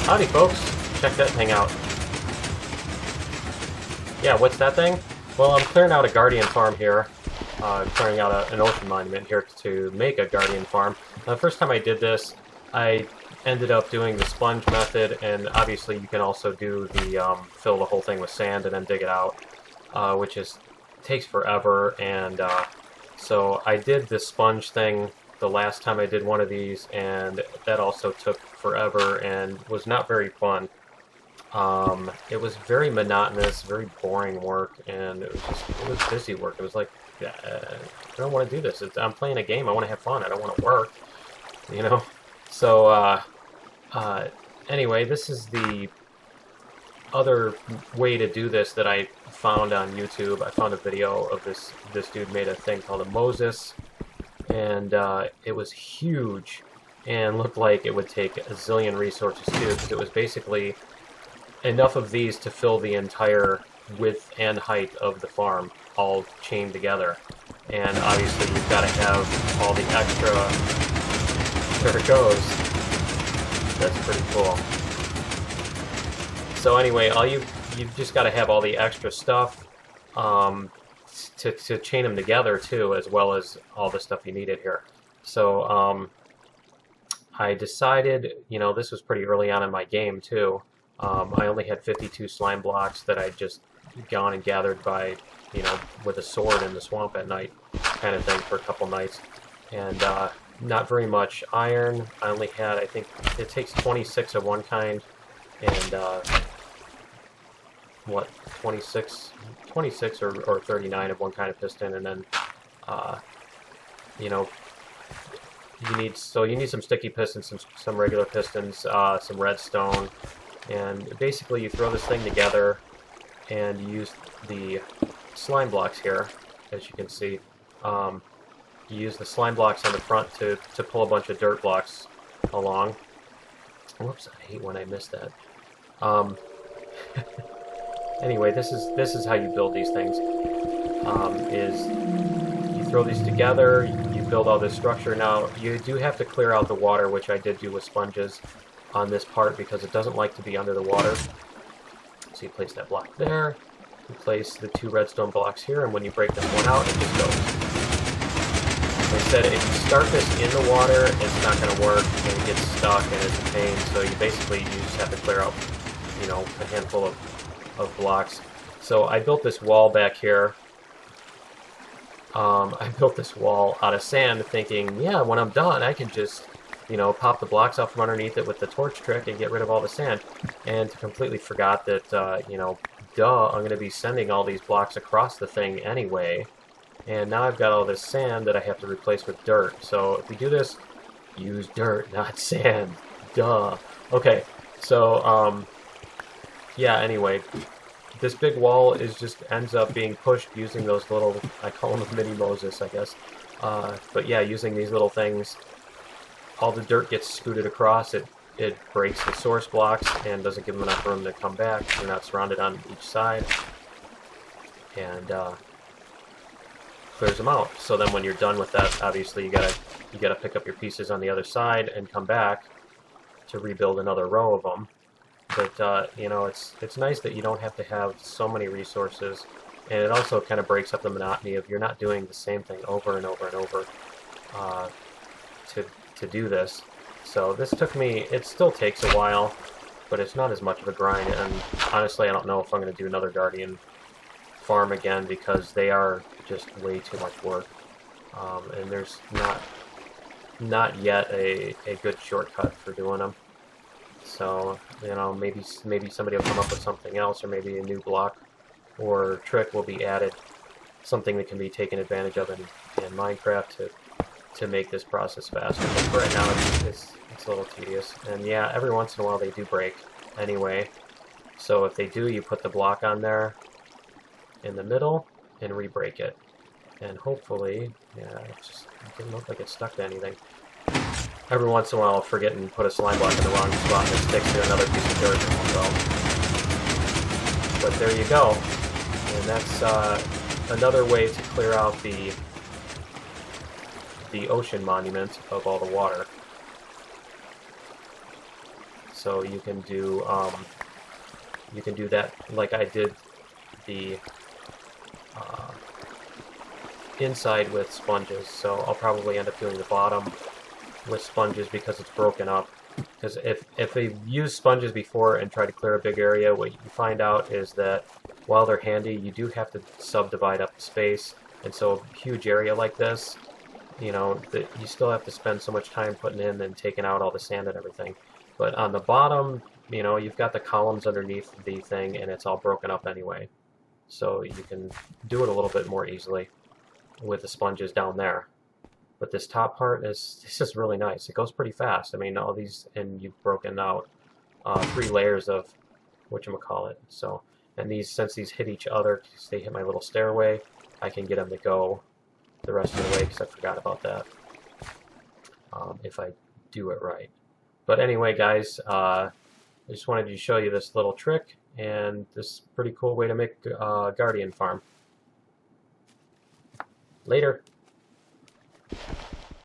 Howdy, folks. Check that thing out. Yeah, what's that thing? Well, I'm clearing out a Guardian farm here. Clearing out an ocean monument here to make a Guardian farm. The first time I did this, I ended up doing the sponge method, and obviously you can also do the fill the whole thing with sand and then dig it out, which takes forever. And so I did the sponge thing the last time I did one of these, and that also took forever and was not very fun. It was very monotonous, very boring work, and it was busy work. It was like, I don't want to do this. I'm playing a game. I want to have fun. I don't want to work, you know? So, uh, anyway, this is the other way to do this that I found on YouTube. I found a video of this dude made a thing called a Moses, and it was huge and looked like it would take a zillion resources too, because it was basically enough of these to fill the entire width and height of the farm all chained together. And obviously you've got to have all the extra. There it goes. That's pretty cool. So anyway, you've just got to have all the extra stuff to chain them together too, as well as all the stuff you needed here. So I decided, this was pretty early on in my game too. I only had 52 slime blocks that I'd just gone and gathered by, with a sword in the swamp at night, kind of thing, for a couple nights. And not very much iron. I only had, I think, it takes 26 of one kind, and 26 or 39 of one kind of piston, and then, you need some sticky pistons, some regular pistons, some redstone. And basically you throw this thing together and you use the slime blocks here, as you can see. You use the slime blocks on the front to pull a bunch of dirt blocks along. Whoops, I hate when I miss that. Anyway, this is how you build these things. Is you throw these together, you build all this structure. Now, you do have to clear out the water, which I did do with sponges on this part, because it doesn't like to be under the water. So you place that block there, you place the 2 redstone blocks here, and when you break this one out, it just goes. Like I said, if you start this in the water, it's not going to work, and it gets stuck, and it's a pain, so you just have to clear out, a handful of blocks. So I built this wall back here. I built this wall out of sand, thinking, yeah, when I'm done, I can just pop the blocks out from underneath it with the torch trick and get rid of all the sand. And completely forgot that, duh, I'm going to be sending all these blocks across the thing anyway. And now I've got all this sand that I have to replace with dirt. So if we do this, use dirt, not sand. Duh. Okay, so, yeah, anyway, this big wall ends up being pushed using those little, I call them mini Moses, I guess. But yeah, using these little things. All the dirt gets scooted across, it breaks the source blocks and doesn't give them enough room to come back. You're not surrounded on each side, and clears them out. So then when you're done with that, obviously you gotta pick up your pieces on the other side and come back to rebuild another row of them. But it's nice that you don't have to have so many resources, and it also kind of breaks up the monotony of you're not doing the same thing over and over and over to do this. So this took me, it still takes a while, but it's not as much of a grind, and honestly I don't know if I'm going to do another Guardian farm again, because they are just way too much work, and there's not yet a good shortcut for doing them. So, maybe somebody will come up with something else, or maybe a new block or trick will be added, something that can be taken advantage of in Minecraft to make this process faster. But for right now, it's a little tedious. And yeah, every once in a while they do break anyway. So if they do, you put the block on there in the middle and re-break it. And hopefully, yeah, it didn't look like it stuck to anything. Every once in a while I'll forget and put a slime block in the wrong spot and it sticks to another piece of dirt. So, but there you go. And that's another way to clear out the ocean monument of all the water. So you can do that like I did the inside with sponges. So I'll probably end up doing the bottom with sponges because it's broken up. Because if they've used sponges before and try to clear a big area, what you find out is that while they're handy, you do have to subdivide up the space. And so a huge area like this, you know, you still have to spend so much time putting in and taking out all the sand and everything. But on the bottom, you know, you've got the columns underneath the thing, and it's all broken up anyway. So you can do it a little bit more easily with the sponges down there. But this top part this is really nice. It goes pretty fast. I mean, all these, and you've broken out 3 layers of whatchamacallit. So, and these, since these hit each other, because they hit my little stairway, I can get them to go the rest of the way, because I forgot about that, if I do it right. But anyway, guys, I just wanted to show you this little trick, and this pretty cool way to make a Guardian farm. Later.